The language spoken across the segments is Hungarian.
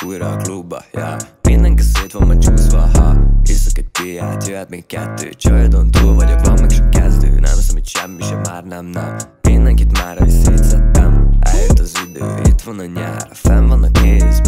újra a klubba, yeah. Mindenki szét van ma csúszva, ha iszok egy piát, jöhet még kettő. Csajodon túl vagyok, van meg csak kezdő. Nem hiszem, hogy semmi sem már nem. Mindenkit már ahogy szétszettem. Eljött az idő, itt van a nyár. Fenn van a kéz,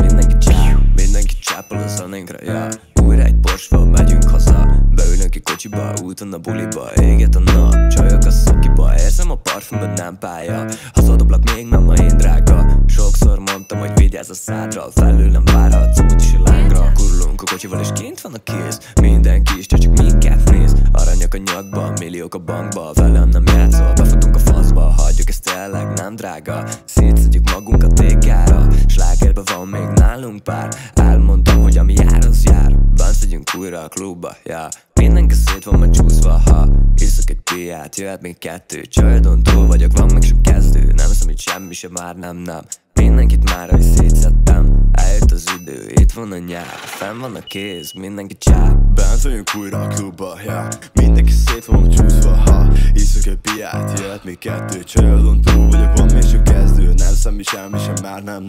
mindenki csápol a zanénkra, yeah. Újra egy Porsche-val megyünk haza. Beülünk ki kocsiba, úton a buliba. Éget a nap, csajok a szokiba. Érzem a parfümben, nem pálya. Hazadoblak még nem a én drága. Sokszor mondtam, hogy vigyázz a szádra. Felül nem várhatsz úgyis a lángra. Kurulunk a kocsival és kint van a kéz. Mindenki is csak minket néz. Aranyak a nyakban, milliók a bankba. Velem nem játszol, befutunk a faszba. Hagyjuk, ez tényleg nem drága. Szétszedjük magunkat tékára. Slágerben van még nálunk pár. Elmondtam, hogy ami jár, az jár. Bent vagyunk újra a klubba, yeah. Mindenki szét van ma csúszva, ha iszok egy piát, jöhet még kettő. Csajodon túl vagyok, van meg csak kezdő. Nem hiszem, hogy semmi sem már nem. Mindenkit már ahogy szétszettem. Eljött az idő, itt van a nyár. Fenn van a kéz, mindenki csáp. Bent vagyunk újra a klubba, yeah. Mindenki szét van csúszva, ha iszok egy piát, jöhet még kettő. Csajodon túl vagyok, van még csak kezdő. Nem hiszem, semmi sem már nem.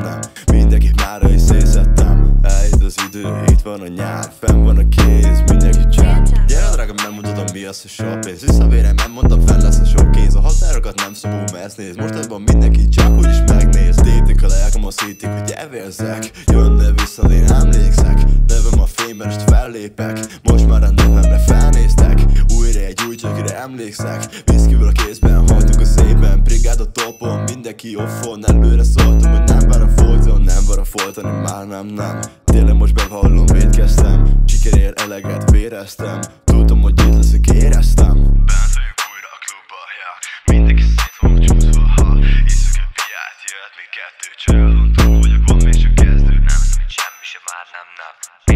Mindenkit már ahogy szétszettem. Eljött az idő, itt van a nyár. Fenn van a kéz, mindenki csáp. Gyere drágám, megmutatom mi az, hogy sok pénz. Visszavérem, nem mondtam, fenn lesz a sok kéz. A határokat nem szabó mersz néz. Mostában mindenki csak úgyis megnéz. Tépik a lelkem, azt hittik, hogy elvérzek. Jönne vissza, én emlékszek. Nevem a fényben, és fellépek. Most már a nevemre felnéztek. Újra egy új csakire emlékszek. Viszkivel a kézben, haltunk a szépen. Brigád a topon, mindenki offon. Előre szóltam, hogy nem vár a folyton. Nem vár a folyton, már nem. Tényleg most bevallom, vétkeztem. Sikerért eleget véreztem. Tudtam, hogy itt leszek, éreztem. Bent vagyunk újra a klubba, yeah. Mindenki szét van csúszva, ha iszok egy piát, jöhet még kettő. Csajodon túl vagyok, van még csak kezdő. Nem hiszem, hogy semmi sem már nem.